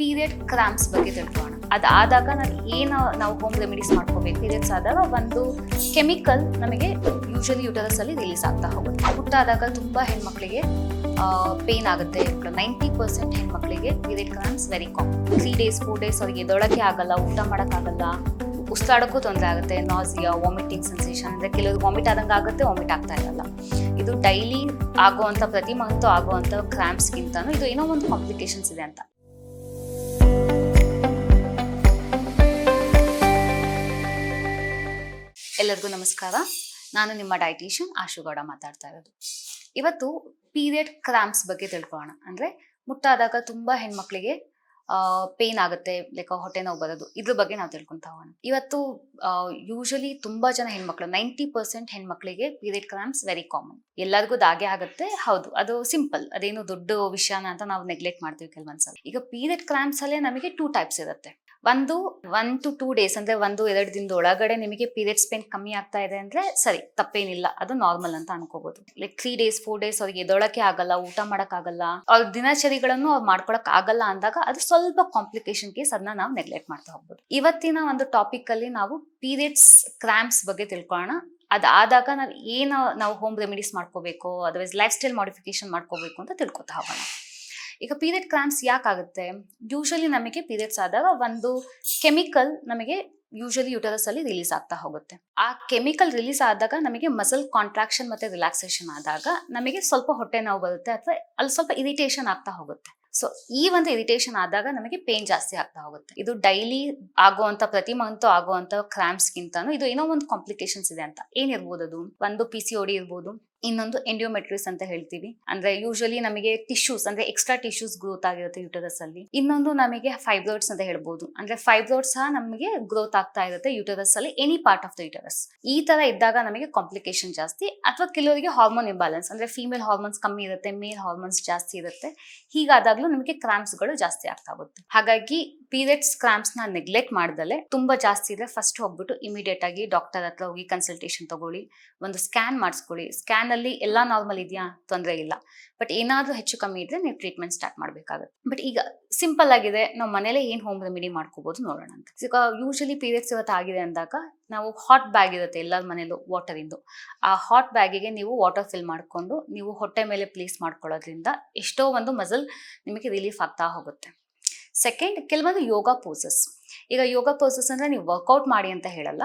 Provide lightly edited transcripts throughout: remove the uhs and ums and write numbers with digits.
Period cramps ಬಗ್ಗೆ ತಿಳ್ಕೊಳ್ಳೋಣ. ಅದಾದಾಗ ನಾವು ಹೋಮ್ ರೆಮಿಡೀಸ್ ಮಾಡ್ಕೋಬೇಕು. ಪೀರಿಯಡ್ಸ್ ಆದಾಗ ಒಂದು ಕೆಮಿಕಲ್ ನಮಗೆ ಯೂಶಲಿ ಯೂಟರಸ್ ಅಲ್ಲಿ ರಿಲೀಸ್ ಆಗ್ತಾ ಹೋಗುತ್ತೆ. ಹುಟ್ಟಾದಾಗ ತುಂಬಾ ಹೆಣ್ಮಕ್ಳಿಗೆ ಪೇನ್ ಆಗುತ್ತೆ. 90% ಹೆಣ್ಮಕ್ಳಿಗೆ period cramps very common. 3 days 4 days ಅವ್ರಿಗೆ ಎದೊಳಕ್ಕೆ ಆಗಲ್ಲ, ಊಟ ಮಾಡೋಕ್ಕಾಗಲ್ಲ, ಉಸಿರಾಡೋಕ್ಕೂ ತೊಂದರೆ ಆಗುತ್ತೆ, ನಾಸಿಯಾ, ವಾಮಿಟಿಂಗ್ ಸೆನ್ಸೇಷನ್, ಅಂದರೆ ಕೆಲವರು ವಾಮಿಟ್ ಆದಂಗೆ ಆಗುತ್ತೆ, ವಾಮಿಟ್ ಆಗ್ತಾ ಇರಲ್ಲ. ಇದು ಡೈಲಿ ಆಗುವಂಥ ಪ್ರತಿ ಮಂತು ಆಗುವಂಥ ಕ್ರಾಂಪ್ಸ್ಗಿಂತನೂ ಇದು ಏನೋ ಒಂದು ಕಾಂಪ್ಲಿಕೇಶನ್ಸ್ ಇದೆ ಅಂತ. ಎಲ್ಲರಿಗೂ ನಮಸ್ಕಾರ. ನಾನು ನಿಮ್ಮ ಡೈಟಿಷಿಯನ್ ಆಶುಗೌಡ ಮಾತಾಡ್ತಾ ಇರೋದು. ಇವತ್ತು ಪೀರಿಯಡ್ ಕ್ರಾಂಪ್ಸ್ ಬಗ್ಗೆ ತಿಳ್ಕೊಳ್ಳೋಣ. ಅಂದರೆ ಮುಟ್ಟಾದಾಗ ತುಂಬ ಹೆಣ್ಮಕ್ಳಿಗೆ ಪೇನ್ ಆಗುತ್ತೆ, ಲೈಕ್ ಹೊಟ್ಟೆ ನೋವು ಬರೋದು, ಇದ್ರ ಬಗ್ಗೆ ನಾವು ತಿಳ್ಕೊಂತಾ ಹೋಗೋಣ. ಇವತ್ತು ಯೂಶಲಿ ತುಂಬಾ ಜನ ಹೆಣ್ಮಕ್ಳು 90% ಹೆಣ್ಮಕ್ಳಿಗೆ ಪೀರಿಯಡ್ ಕ್ರಾಂಪ್ಸ್ ವೆರಿ ಕಾಮನ್. ಎಲ್ಲರಿಗೂ ದಾಗೆ ಆಗುತ್ತೆ, ಹೌದು, ಅದು ಸಿಂಪಲ್, ಅದೇನು ದೊಡ್ಡ ವಿಷಯನ ಅಂತ ನಾವು ನೆಗ್ಲೆಕ್ಟ್ ಮಾಡ್ತೀವಿ ಕೆಲವೊಂದ್ಸಲ. ಈಗ ಪೀರಿಯಡ್ ಕ್ರಾಂಪ್ಸ್ ಅಲ್ಲೇ ನಮಗೆ 2 types ಇರುತ್ತೆ. ಒಂದು 1 to 2 days ಅಂದ್ರೆ 1-2 ದಿನದ ಒಳಗಡೆ ನಿಮಗೆ ಪೀರಿಯಡ್ಸ್ ಪೇನ್ ಕಮ್ಮಿ ಆಗ್ತಾ ಇದೆ ಅಂದ್ರೆ ಸರಿ, ತಪ್ಪೇನಿಲ್ಲ, ಅದು ನಾರ್ಮಲ್ ಅಂತ ಅನ್ಕೋಬಹುದು. ಲೈಕ್ 3 days 4 days ಅವ್ರಿಗೆ ಎದೊಳಕ್ಕೆ ಆಗಲ್ಲ, ಊಟ ಮಾಡಕ್ ಆಗಲ್ಲ, ಅವ್ರ ದಿನಚರಿಗಳನ್ನು ಅವ್ರು ಮಾಡ್ಕೊಳಕ್ ಆಗಲ್ಲ ಅಂದಾಗ ಅದು ಸ್ವಲ್ಪ ಕಾಂಪ್ಲಿಕೇಶನ್ ಕೇಸ್, ಅದನ್ನ ನಾವು ನೆಗ್ಲೆಕ್ಟ್ ಮಾಡ್ತಾ ಹೋಗ್ಬೋದು. ಇವತ್ತಿನ ಒಂದು ಟಾಪಿಕ್ ಅಲ್ಲಿ ನಾವು ಪೀರಿಯಡ್ಸ್ ಕ್ರಾಂಪ್ಸ್ ಬಗ್ಗೆ ತಿಳ್ಕೊಳ್ಳೋಣ. ಅದಾದಾಗ ನಾವು ಹೋಮ್ ರೆಮಿಡೀಸ್ ಮಾಡ್ಕೋಬೇಕು, ಅದರ್ವೈಸ್ ಲೈಫ್ ಸ್ಟೈಲ್ ಮಾಡಿಫಿಕೇಶನ್ ಮಾಡ್ಕೋಬೇಕು ಅಂತ ತಿಳ್ಕೊತಾ ಹೋಗೋಣ. ಈಗ ಪೀರಿಯಡ್ ಕ್ರಾಂಪ್ಸ್ ಯಾಕಾಗುತ್ತೆ? ಯೂಶಲಿ ನಮಗೆ ಪೀರಿಯಡ್ಸ್ ಆದಾಗ ಒಂದು ಕೆಮಿಕಲ್ ನಮಗೆ ಯೂಶಲಿ ಯೂಟರಸ್ ಅಲ್ಲಿ ರಿಲೀಸ್ ಆಗ್ತಾ ಹೋಗುತ್ತೆ. ಆ ಕೆಮಿಕಲ್ ರಿಲೀಸ್ ಆದಾಗ ನಮಗೆ ಮಸಲ್ ಕಾಂಟ್ರಾಕ್ಷನ್ ಮತ್ತೆ ರಿಲ್ಯಾಕ್ಸೇಷನ್ ಆದಾಗ ನಮಗೆ ಸ್ವಲ್ಪ ಹೊಟ್ಟೆ ನೋವು ಬರುತ್ತೆ, ಅಥವಾ ಅಲ್ಲಿ ಸ್ವಲ್ಪ ಇರಿಟೇಷನ್ ಆಗ್ತಾ ಹೋಗುತ್ತೆ. ಸೊ ಈ ಒಂದು ಇರಿಟೇಷನ್ ಆದಾಗ ನಮಗೆ ಪೇನ್ ಜಾಸ್ತಿ ಆಗ್ತಾ ಹೋಗುತ್ತೆ. ಇದು ಡೈಲಿ ಆಗುವಂತ ಪ್ರತಿ ಮಂತು ಆಗುವಂತ ಕ್ರಾಂಪ್ಸ್ಗಿಂತನೂ ಇದು ಏನೋ ಒಂದು ಕಾಂಪ್ಲಿಕೇಶನ್ಸ್ ಇದೆ ಅಂತ. ಏನಿರ್ಬೋದು ಅದು? ಒಂದು PCOD ಇರ್ಬೋದು, ಇನ್ನೊಂದು ಎಂಡಿಯೋಮೆಟ್ರಿಸ್ ಅಂತ ಹೇಳ್ತೀವಿ, ಅಂದ್ರೆ ಯೂಶಲಿ ನಮಗೆ ಟಿಶ್ಯೂಸ್ ಅಂದ್ರೆ ಎಕ್ಸ್ಟ್ರಾ ಟಿಶ್ಯೂಸ್ ಗ್ರೋತ್ ಆಗಿರುತ್ತೆ ಯೂಟರಸ್ ಅಲ್ಲಿ. ಇನ್ನೊಂದು ನಮಗೆ ಫೈಬ್ರಾಯ್ಡ್ಸ್ ಅಂತ ಹೇಳ್ಬೋದು, ಅಂದ್ರೆ ಫೈಬ್ರಾಯ್ಡ್ಸ್ ಸಹ ನಮಗೆ ಗ್ರೋತ್ ಆಗ್ತಾ ಇರುತ್ತೆ ಯೂಟರಸ್ ಅಲ್ಲಿ, any part of the uterus. ಈ ತರ ಇದ್ದಾಗ ನಮಗೆ ಕಾಂಪ್ಲಿಕೇಶನ್ ಜಾಸ್ತಿ. ಅಥವಾ ಕೆಲವರಿಗೆ ಹಾರ್ಮೋನ್ ಇಂಬ್ಯಾಲೆನ್ಸ್, ಅಂದ್ರೆ ಫೀಮೇಲ್ ಹಾರ್ಮೋನ್ಸ್ ಕಮ್ಮಿ ಇರುತ್ತೆ, ಮೇಲ್ ಹಾರ್ಮೋನ್ಸ್ ಜಾಸ್ತಿ ಇರುತ್ತೆ. ಹೀಗಾದಾಗ್ಲೂ ನಮಗೆ ಕ್ರಾಂಪ್ಸ್ ಗಳು ಜಾಸ್ತಿ ಆಗ್ತಾ ಹೋಗುತ್ತೆ. ಹಾಗಾಗಿ ಪೀರಿಯಡ್ಸ್ ಕ್ರಾಂಪ್ಸ್ ನ ನೆಗ್ಲೆಕ್ಟ್ ಮಾಡ್ದಲೆ ತುಂಬಾ ಜಾಸ್ತಿ ಇದೆ, ಫಸ್ಟ್ ಹೋಗ್ಬಿಟ್ಟು ಇಮಿಡಿಯೇಟ್ ಆಗಿ ಡಾಕ್ಟರ್ ಹತ್ರ ಹೋಗಿ ಕನ್ಸಲ್ಟೇಷನ್ ತಗೊಳ್ಳಿ, ಒಂದು ಸ್ಕ್ಯಾನ್ ಮಾಡಿಸ್ಕೊಳ್ಳಿ. ಸ್ಕ್ಯಾನ್ ಅಲ್ಲಿ ಎಲ್ಲಾ ನಾರ್ಮಲ್ ಇದೆಯಾ, ತೊಂದರೆ ಇಲ್ಲ. ಬಟ್ ಏನಾದ್ರೂ ಹೆಚ್ಚು ಕಮ್ಮಿ ಇದ್ರೆ ನೀವು ಟ್ರೀಟ್ಮೆಂಟ್ ಸ್ಟಾರ್ಟ್ ಮಾಡ್ಬೇಕಾಗುತ್ತೆ. ಬಟ್ ಈಗ ಸಿಂಪಲ್ ಆಗಿದೆ, ನಾವು ಮನೇಲೆ ಏನ್ ಹೋಮ್ ರೆಮಿಡಿ ಮಾಡ್ಕೋಬಹುದು ನೋಡೋಣ ಅಂತ. ಈಗ ಯೂಶಲಿ ಪೀರಿಯಡ್ಸ್ ಇವತ್ತು ಆಗಿದೆ ಅಂದಾಗ ನಾವು ಹಾಟ್ ಬ್ಯಾಗ್ ಇರುತ್ತೆ ಎಲ್ಲರ ಮನೇಲೂ ವಾಟರ್ ಇಂದು. ಆ ಹಾಟ್ ಬ್ಯಾಗಿಗೆ ನೀವು ವಾಟರ್ ಫಿಲ್ ಮಾಡ್ಕೊಂಡು ನೀವು ಹೊಟ್ಟೆ ಮೇಲೆ ಪ್ಲೇಸ್ ಮಾಡ್ಕೊಳ್ಳೋದ್ರಿಂದ ಎಷ್ಟೋ ಒಂದು ಮಸಲ್ ನಿಮಗೆ ರಿಲೀಫ್ ಆಗ್ತಾ ಹೋಗುತ್ತೆ. ಸೆಕೆಂಡ್, ಕೆಲವೊಂದು ಯೋಗ ಪೋಸಸ್. ಈಗ ಯೋಗ ಪೋಸಸ್ ಅಂದ್ರೆ ನೀವು ವರ್ಕೌಟ್ ಮಾಡಿ ಅಂತ ಹೇಳಲ್ಲ,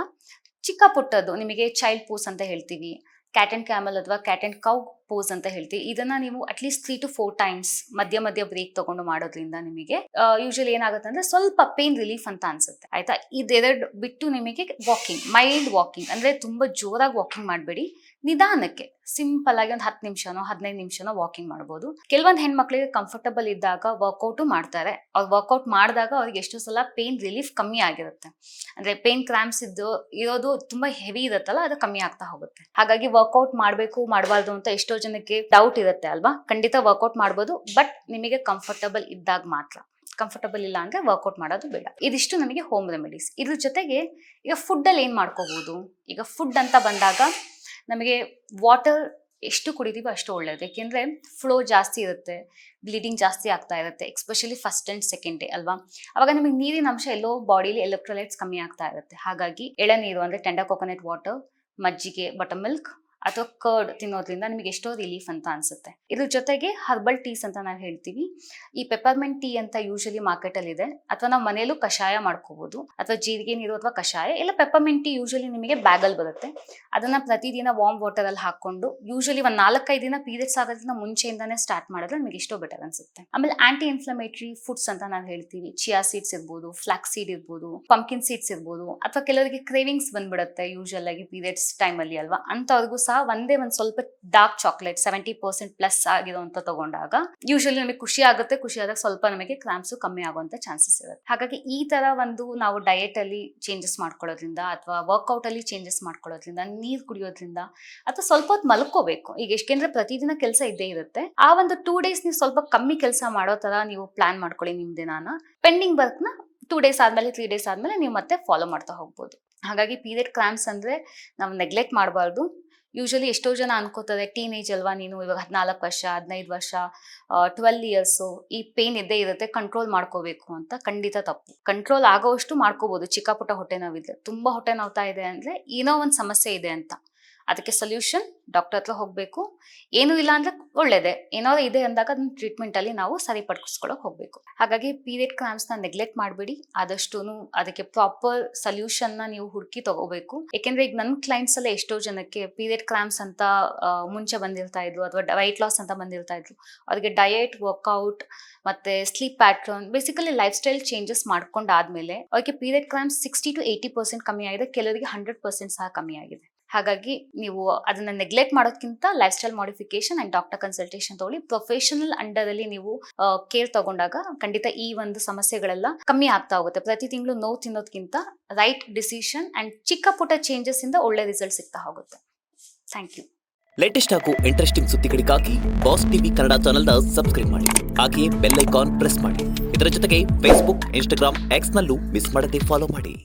ಚಿಕ್ಕ ಪುಟ್ಟದ್ದು, ನಿಮಗೆ ಚೈಲ್ಡ್ ಪೋಸ್ ಅಂತ ಹೇಳ್ತೀವಿ, ಕ್ಯಾಟ್ ಅಂಡ್ ಕ್ಯಾಮಲ್ ಅಥವಾ ಕ್ಯಾಟ್ ಅಂಡ್ ಕೌ ಪೋಸ್ ಅಂತ ಹೇಳ್ತೀವಿ. ಇದನ್ನ ನೀವು ಅಟ್ಲೀಸ್ಟ್ 3 to 4 times ಮಧ್ಯ ಬ್ರೇಕ್ ತಗೊಂಡು ಮಾಡೋದ್ರಿಂದ ನಿಮಗೆ ಯೂಶಲಿ ಏನಾಗುತ್ತೆ ಅಂದ್ರೆ ಸ್ವಲ್ಪ ಪೇನ್ ರಿಲೀಫ್ ಅಂತ ಅನ್ಸುತ್ತೆ, ಆಯ್ತಾ. ಇದೆರಡು ಬಿಟ್ಟು ನಿಮಗೆ ವಾಕಿಂಗ್, ಮೈಲ್ಡ್ ವಾಕಿಂಗ್, ಅಂದ್ರೆ ತುಂಬಾ ಜೋರಾಗಿ ವಾಕಿಂಗ್ ಮಾಡಬೇಡಿ, ನಿಧಾನಕ್ಕೆ ಸಿಂಪಲ್ ಆಗಿ ಒಂದು 10 ನಿಮಿಷನೋ 15 ನಿಮಿಷನೋ ವಾಕಿಂಗ್ ಮಾಡ್ಬೋದು. ಕೆಲವೊಂದು ಹೆಣ್ಮಕ್ಳಿಗೆ ಕಂಫರ್ಟಬಲ್ ಇದ್ದಾಗ ವರ್ಕೌಟು ಮಾಡ್ತಾರೆ. ಅವ್ರು ವರ್ಕೌಟ್ ಮಾಡಿದಾಗ ಅವ್ರಿಗೆ ಎಷ್ಟೋ ಸಲ ಪೇನ್ ರಿಲೀಫ್ ಕಮ್ಮಿ ಆಗಿರುತ್ತೆ, ಅಂದ್ರೆ ಪೇನ್ ಕ್ರಾಂಪ್ಸ್ ಇರೋದು ತುಂಬಾ ಹೆವಿ ಇರುತ್ತಲ್ಲ, ಅದು ಕಮ್ಮಿ ಆಗ್ತಾ ಹೋಗುತ್ತೆ. ಹಾಗಾಗಿ ವರ್ಕೌಟ್ ಮಾಡ್ಬೇಕು ಮಾಡಬಾರ್ದು ಅಂತ ಎಷ್ಟೋ ಜನಕ್ಕೆ ಡೌಟ್ ಇರುತ್ತೆ ಅಲ್ವಾ. ಖಂಡಿತ ವರ್ಕೌಟ್ ಮಾಡ್ಬೋದು, ಬಟ್ ನಿಮಗೆ ಕಂಫರ್ಟಬಲ್ ಇದ್ದಾಗ ಮಾತ್ರ. ಕಂಫರ್ಟಬಲ್ ಇಲ್ಲ ಅಂದ್ರೆ ವರ್ಕೌಟ್ ಮಾಡೋದು ಬೇಡ. ಇದಿಷ್ಟು ನಮಗೆ ಹೋಮ್ ರೆಮಿಡೀಸ್. ಇದ್ರ ಜೊತೆಗೆ ಈಗ ಫುಡ್ ಅಲ್ಲಿ ಏನ್ ಮಾಡ್ಕೋಬಹುದು? ಈಗ ಫುಡ್ ಅಂತ ಬಂದಾಗ ನಮಗೆ ವಾಟರ್ ಎಷ್ಟು ಕುಡಿದೀವೋ ಅಷ್ಟು ಒಳ್ಳೇದು. ಯಾಕೆಂದ್ರೆ ಫ್ಲೋ ಜಾಸ್ತಿ ಇರುತ್ತೆ, ಬ್ಲೀಡಿಂಗ್ ಜಾಸ್ತಿ ಆಗ್ತಾ ಇರುತ್ತೆ, especially first and second day ಅಲ್ವಾ. ಅವಾಗ ನಮಗೆ ನೀರಿನ ಅಂಶ ಎಲ್ಲೋ ಬಾಡಿಲಿ ಎಲೆಕ್ಟ್ರೋಲೈಟ್ಸ್ ಕಮ್ಮಿ ಆಗ್ತಾ ಇರುತ್ತೆ. ಹಾಗಾಗಿ ಎಳನೀರು ಅಂದ್ರೆ ಟೆಂಡರ್ ಕೋಕೋನಟ್ ವಾಟರ್, ಮಜ್ಜಿಗೆ, ಬಟರ್ ಮಿಲ್ಕ್ ಅಥವಾ ಕರ್ಡ್ ತಿನ್ನೋದ್ರಿಂದ ನಿಮಗೆ ಎಷ್ಟೋ ರಿಲೀಫ್ ಅಂತ ಅನ್ಸುತ್ತೆ. ಇದ್ರ ಜೊತೆಗೆ ಹರ್ಬಲ್ ಟೀಸ್ ಅಂತ ನಾವು ಹೇಳ್ತೀವಿ. ಈ ಪೆಪರ್ಮೆಂಟ್ ಟೀ ಅಂತ ಯೂಶಲಿ ಮಾರ್ಕೆಟ್ ಅಲ್ಲಿ ಇದೆ, ಅಥವಾ ನಾವು ಮನೇಲೂ ಕಷಾಯ ಮಾಡ್ಕೋಬಹುದು, ಅಥವಾ ಜೀರಿಗೆ ನೀರು ಅಥವಾ ಕಷಾಯ. ಇಲ್ಲ ಪೆಪರ್ಮೆಂಟ್ ಟೀ ಯೂಶಲಿ ನಿಮಗೆ ಬ್ಯಾಗಲ್ಲಿ ಬರುತ್ತೆ. ಅದನ್ನ ಪ್ರತಿದಿನ ವಾರ್ಮ್ ವಾಟರ್ ಅಲ್ಲಿ ಹಾಕೊಂಡು ಯೂಶಲಿ ಒಂದು 4-5 ದಿನ ಪೀರಿಯಡ್ಸ್ ಆಗೋದ್ರಿಂದ ಮುಂಚೆಯಿಂದಾನೇ ಸ್ಟಾರ್ಟ್ ಮಾಡಿದ್ರೆ ನಿಮಗೆ ಎಷ್ಟೋ ಬೆಟರ್ ಅನ್ಸುತ್ತೆ. ಆಮೇಲೆ ಆಂಟಿ ಇನ್ಫ್ಲಮೇಟರಿ ಫುಡ್ಸ್ ಅಂತ ನಾವು ಹೇಳ್ತೀವಿ. ಚಿಯಾ ಸೀಡ್ಸ್ ಇರ್ಬೋದು, ಫ್ಲಾಕ್ಸ್ ಸೀಡ್ ಇರ್ಬೋದು, ಪಂಪ್ಕಿನ್ ಸೀಡ್ಸ್ ಇರ್ಬೋದು, ಅಥವಾ ಕೆಲವರಿಗೆ ಕ್ರೇವಿಂಗ್ಸ್ ಬಂದ್ಬಿಡುತ್ತೆ ಯೂಶಲ್ ಆಗಿ ಪೀರಿಯಡ್ಸ್ ಟೈಮ್ ಅಲ್ಲಿ ಅಲ್ವಾ, ಅಂತವ್ರಿಗೂ ಸಹ ಒಂದೇ ಒಂದು ಸ್ವಲ್ಪ ಡಾರ್ಕ್ ಚಾಕ್ಲೇಟ್ 70% ಪ್ಲಸ್ ಆಗಿರುವಂತ ತಗೊಂಡಾಗ ಯೂಶಲಿ ನಮಗೆ ಖುಷಿ ಆಗುತ್ತೆ. ಖುಷಿ ಆದಾಗ ಸ್ವಲ್ಪ ನಮಗೆ ಕ್ರಾಂಪ್ಸ್ ಕಮ್ಮಿ ಆಗುವಂತ ಚಾನ್ಸಸ್ ಇರುತ್ತೆ. ಹಾಗಾಗಿ ಈ ತರ ಒಂದು ನಾವು ಡಯಟ್ ಅಲ್ಲಿ ಚೇಂಜಸ್ ಮಾಡ್ಕೊಳ್ಳೋದ್ರಿಂದ, ಅಥವಾ ವರ್ಕೌಟ್ ಅಲ್ಲಿ ಚೇಂಜಸ್ ಮಾಡ್ಕೊಳ್ಳೋದ್ರಿಂದ, ನೀರ್ ಕುಡಿಯೋದ್ರಿಂದ, ಅಥವಾ ಸ್ವಲ್ಪ ಹೊತ್ತು ಮಲ್ಕೋಬೇಕು. ಈಗ ಎಷ್ಟಂದ್ರೆ ಪ್ರತಿದಿನ ಕೆಲಸ ಇದ್ದೇ ಇರುತ್ತೆ, ಆ ಒಂದು 2 days ನೀವು ಸ್ವಲ್ಪ ಕಮ್ಮಿ ಕೆಲಸ ಮಾಡೋ ತರ ನೀವು ಪ್ಲಾನ್ ಮಾಡ್ಕೊಳ್ಳಿ ನಿಮ್ ದಿನಾನ. ಪೆಂಡಿಂಗ್ ವರ್ಕ್ನ 2 days ಆದ್ಮೇಲೆ 3 days ಆದ್ಮೇಲೆ ನೀವು ಮತ್ತೆ ಫಾಲೋ ಮಾಡ್ತಾ ಹೋಗ್ಬೋದು. ಹಾಗಾಗಿ ಪೀರಿಯಡ್ ಕ್ರಾಂಪ್ಸ್ ಅಂದ್ರೆ ನಾವು ನೆಗ್ಲೆಕ್ಟ್ ಮಾಡಬಾರ್ದು. ಯೂಶಲಿ ಎಷ್ಟೋ ಜನ ಅನ್ಕೋತಾರೆ ಟೀನೇಜ್ ಅಲ್ವಾ ನೀನು, ಇವಾಗ 14 ವರ್ಷ 15 ವರ್ಷ 12 ಇಯರ್ಸು, ಈ ಪೇನ್ ಇದ್ದೇ ಇರುತ್ತೆ, ಕಂಟ್ರೋಲ್ ಮಾಡ್ಕೋಬೇಕು ಅಂತ. ಖಂಡಿತ ತಪ್ಪು. ಕಂಟ್ರೋಲ್ ಆಗೋವಷ್ಟು ಮಾಡ್ಕೋಬಹುದು. ಚಿಕ್ಕ ಪುಟ್ಟ ಹೊಟ್ಟೆ ನೋವಿದೆ, ತುಂಬಾ ಹೊಟ್ಟೆ ನೋವ್ತಾ ಇದೆ ಅಂದ್ರೆ ಏನೋ ಒಂದು ಸಮಸ್ಯೆ ಇದೆ ಅಂತ. ಅದಕ್ಕೆ ಸೊಲ್ಯೂಷನ್ ಡಾಕ್ಟರ್ ಹತ್ರ ಹೋಗ್ಬೇಕು. ಏನೂ ಇಲ್ಲ ಅಂದ್ರೆ ಒಳ್ಳೇದೆ, ಏನಾದ್ರು ಇದೆ ಅಂದಾಗ ಅದನ್ನ ಟ್ರೀಟ್ಮೆಂಟ್ ಅಲ್ಲಿ ನಾವು ಸರಿಪಡಿಸ್ಕೊಳಕ್ ಹೋಗ್ಬೇಕು. ಹಾಗಾಗಿ ಪೀರಿಯಡ್ ಕ್ರಾಂಪ್ಸ್ ನ ನೆಗ್ಲೆಕ್ಟ್ ಮಾಡಬೇಡಿ. ಆದಷ್ಟು ಅದಕ್ಕೆ ಪ್ರಾಪರ್ ಸೊಲ್ಯೂಷನ್ ನ ನೀವು ಹುಡುಕಿ ತಗೋಬೇಕು. ಯಾಕೆಂದ್ರೆ ಈಗ ನನ್ನ ಕ್ಲೈಂಟ್ಸ್ ಎಲ್ಲ ಎಷ್ಟೋ ಜನಕ್ಕೆ ಪೀರಿಯಡ್ ಕ್ರಾಂಪ್ಸ್ ಅಂತ ಮುಂಚೆ ಬಂದಿರ್ತಾ ಇದ್ರು, ಅಥವಾ ವೈಟ್ ಲಾಸ್ ಅಂತ ಬಂದಿರ್ತಾ ಇದ್ರು. ಅವ್ರಿಗೆ ಡಯಟ್, ವರ್ಕೌಟ್ ಮತ್ತೆ sleep pattern, basically lifestyle changes ಮಾಡ್ಕೊಂಡಾದ್ಮೇಲೆ ಅವ್ರಿಗೆ ಪೀರಿಯಡ್ ಕ್ರಾಂಪ್ಸ್ 60 to 80% ಕಮ್ಮಿ ಆಗಿದೆ, ಕೆಲವರಿಗೆ 100% ಸಹ ಕಮ್ಮಿ ಆಗಿದೆ. ಹಾಗಾಗಿ ನೀವು ಅದನ್ನ ನೆಗ್ಲೆಕ್ಟ್ ಮಾಡೋದಕ್ಕಿಂತ life style modification and doctor consultation ತಗೊಳ್ಳಿ. ಪ್ರೊಫೆಷನಲ್ ಅಂಡರ್ ಅಲ್ಲಿ ನೀವು ಕೇರ್ ತಗೊಂಡಾಗ ಖಂಡಿತ ಈ ಒಂದು ಸಮಸ್ಯೆಗಳೆಲ್ಲ ಕಮ್ಮಿ ಆಗ್ತಾ ಹೋಗುತ್ತೆ. ಪ್ರತಿ ತಿಂಗಳು ನೋವು ತಿನ್ನೋದಕ್ಕಿಂತ ರೈಟ್ ಡಿಸಿಷನ್ ಅಂಡ್ ಚಿಕ್ಕ ಪುಟ್ಟ ಚೇಂಜಸ್ ಇಂದ ಒಳ್ಳೆ ರಿಸಲ್ಟ್ ಸಿಗ್ತಾ ಹೋಗುತ್ತೆ. Thank you. ಲೇಟೆಸ್ಟ್ ಹಾಗೂ ಇಂಟ್ರೆಸ್ಟಿಂಗ್ ಸುದ್ದಿಗಳಿಗಾಗಿ ಬಾಸ್ ಟಿವಿ ಕನ್ನಡ ಚಾನೆಲ್ನ ಸಬ್ಸ್ಕ್ರೈಬ್ ಮಾಡಿ. ಹಾಗೆಯೇ ಬೆಲ್ ಐಕಾನ್ ಪ್ರೆಸ್ ಮಾಡಿ. ಇದರ ಜೊತೆಗೆ ಫೇಸ್ಬುಕ್, ಇನ್ಸ್ಟಾಗ್ರಾಮ್, ಎಕ್ಸ್ ನಲ್ಲೂ ಮಿಸ್ ಮಾಡದೆ ಫಾಲೋ ಮಾಡಿ.